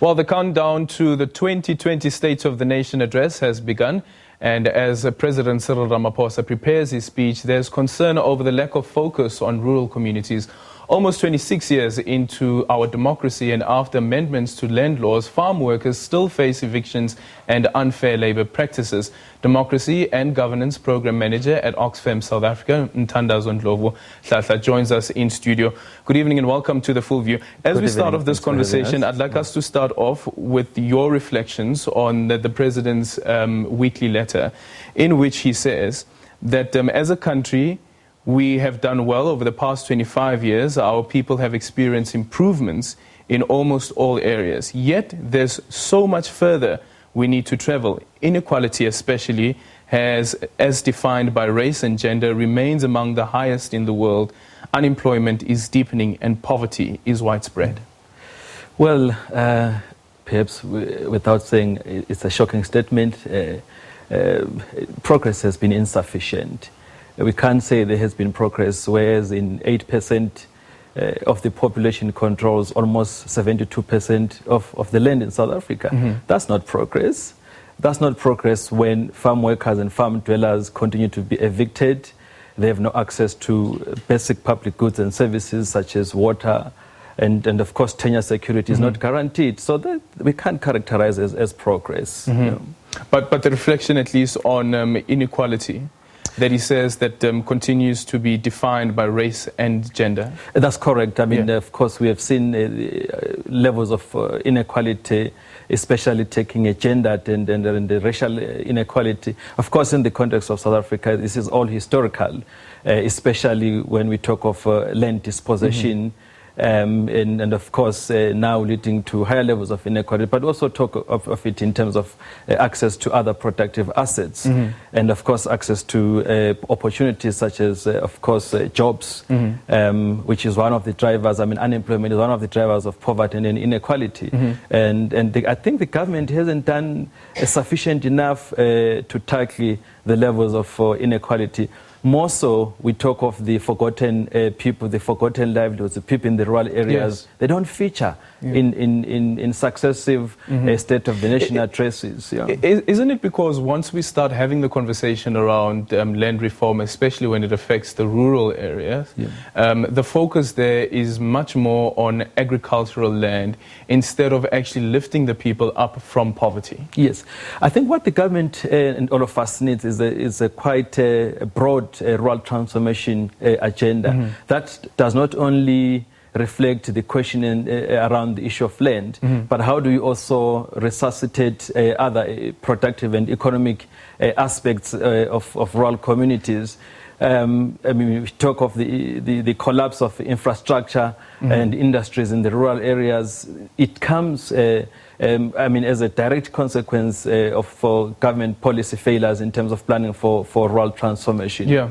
Well, the countdown to the 2020 State of the Nation address has begun. And as President Cyril Ramaphosa prepares his speech, there's concern over the lack of focus on rural communities. Almost 26 years into our democracy and after amendments to land laws, farm workers still face evictions and unfair labor practices. Democracy and Governance Program Manager at Oxfam South Africa, Mthandazo Ndlovu Hlahla, joins us in studio. Good evening and welcome to The Full View. As we start off this conversation, I'd like us to start off with your reflections on the President's weekly letter, in which he says that as a country, we have done well over the past 25 years. Our people have experienced improvements in almost all areas. Yet there's so much further we need to travel. Inequality especially, as defined by race and gender, remains among the highest in the world. Unemployment is deepening and poverty is widespread. Well, perhaps without saying it's a shocking statement, progress has been insufficient. We can't say there has been progress, whereas in 8% of the population controls almost 72% of the land in South Africa. Mm-hmm. That's not progress. That's not progress when farm workers and farm dwellers continue to be evicted. They have no access to basic public goods and services such as water, and of course tenure security is not guaranteed. So that we can't characterize as progress. Mm-hmm. You know. But the reflection at least on inequality, that he says that continues to be defined by race and gender. That's correct. I mean, of course, we have seen levels of inequality, especially taking a gender and the racial inequality. Of course, in the context of South Africa, this is all historical, especially when we talk of land dispossession. And of course now leading to higher levels of inequality, but also talk of it in terms of access to other productive assets, and of course access to opportunities such as of course jobs, which is one of the drivers. I mean, unemployment is one of the drivers of poverty and inequality, and I think the government hasn't done sufficient enough to tackle the levels of inequality. More so, we talk of the forgotten people, the forgotten livelihoods, the people in the rural areas. Yes. They don't feature in successive State of the Nation addresses. Yeah. Isn't it because once we start having the conversation around land reform, especially when it affects the rural areas, the focus there is much more on agricultural land instead of actually lifting the people up from poverty? Yes. I think what the government and all of us needs is a quite broad rural transformation agenda that does not only reflect the question around the issue of land, but how do you also resuscitate other productive and economic aspects of rural communities. I mean, we talk of the collapse of infrastructure and industries in the rural areas. It comes I mean, as a direct consequence of government policy failures in terms of planning for rural transformation.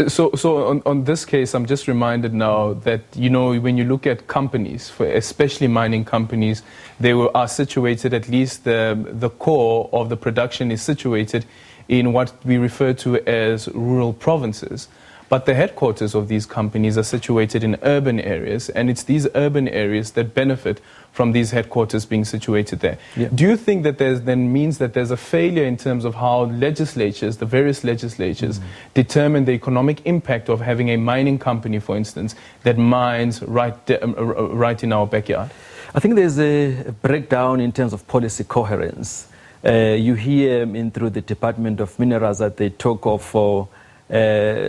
So on this case, I'm just reminded now that, you know, when you look at companies, especially mining companies, they are situated, at least the core of the production is situated in what we refer to as rural provinces. But the headquarters of these companies are situated in urban areas, and it's these urban areas that benefit from these headquarters being situated there. Do you think that then means that there's a failure in terms of how legislatures, the various legislatures, determine the economic impact of having a mining company, for instance, that mines right in our backyard? I think there's a breakdown in terms of policy coherence. You hear through the Department of Minerals that they talk of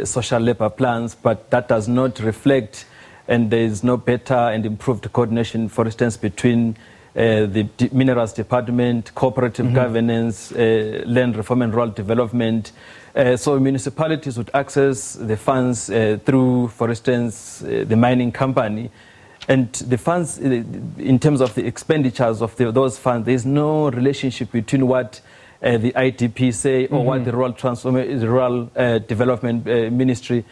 social labor plans, but that does not reflect, and there is no better and improved coordination, for instance, between the Minerals Department, cooperative governance, land reform and rural development. So municipalities would access the funds through, for instance, the mining company. And the funds, in terms of the expenditures of those funds, there is no relationship between what the IDP say or what the Rural Development Ministry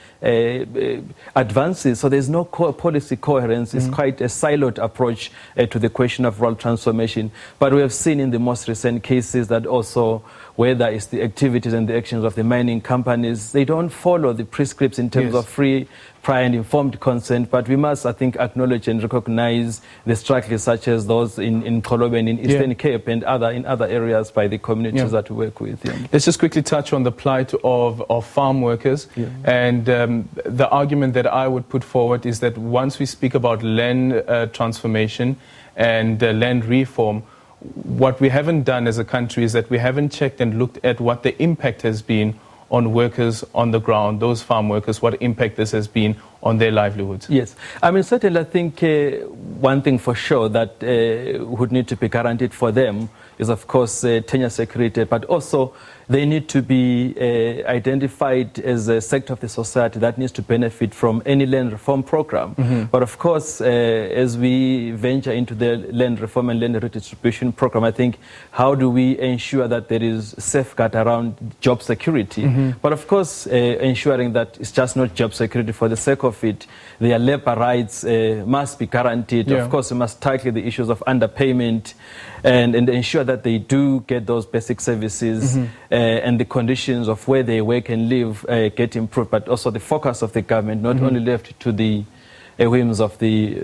advances. So there's no policy coherence. It's quite a siloed approach to the question of rural transformation. But we have seen in the most recent cases that also whether it's the activities and the actions of the mining companies, they don't follow the prescripts in terms of free prior and informed consent, but we must, I think, acknowledge and recognize the struggles such as those in Xolobe and in Eastern Cape and in other areas by the communities that we work with. Yeah. Let's just quickly touch on the plight of farm workers. And the argument that I would put forward is that once we speak about land transformation and land reform, what we haven't done as a country is that we haven't checked and looked at what the impact has been on workers on the ground, those farm workers, what impact this has been on their livelihoods. Yes, I mean, certainly I think one thing for sure that would need to be guaranteed for them is, of course, tenure security, but also they need to be identified as a sector of the society that needs to benefit from any land reform program. But of course, as we venture into the land reform and land redistribution program, I think how do we ensure that there is safeguard around job security? But of course, ensuring that it's just not job security for the sake of it, their labor rights must be guaranteed. Of course, we must tackle the issues of underpayment and ensure that they do get those basic services and the conditions of where they work and live get improved, but also the focus of the government not only left to the whims of the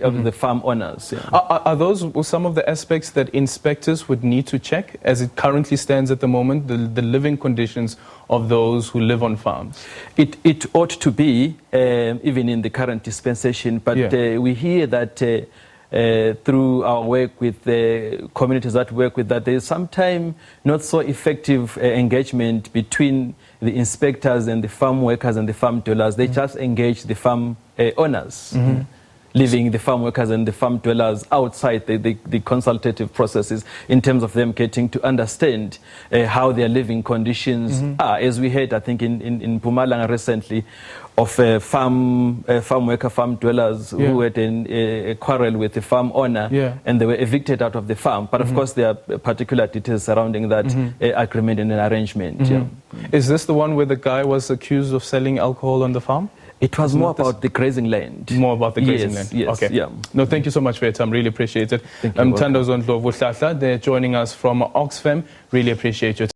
of the farm owners. Are those some of the aspects that inspectors would need to check as it currently stands at the moment, the living conditions of those who live on farms? It ought to be, even in the current dispensation, but we hear that through our work with the communities that work with that, there is sometimes not so effective engagement between the inspectors and the farm workers and the farm dwellers. They just engage the farm owners, leaving the farm workers and the farm dwellers outside the consultative processes in terms of them getting to understand how their living conditions are. As we heard, I think, in Mpumalanga recently, of farm worker, farm dwellers who had a quarrel with the farm owner and they were evicted out of the farm. But of course, there are particular details surrounding that agreement and an arrangement. Is this the one where the guy was accused of selling alcohol on the farm? It was more about the grazing land. More about the grazing land. Yes, okay. No, thank you so much for your time. Really appreciate it. Thank you. Mthandazo Ndlovu Hlahla, they're joining us from Oxfam. Really appreciate your time.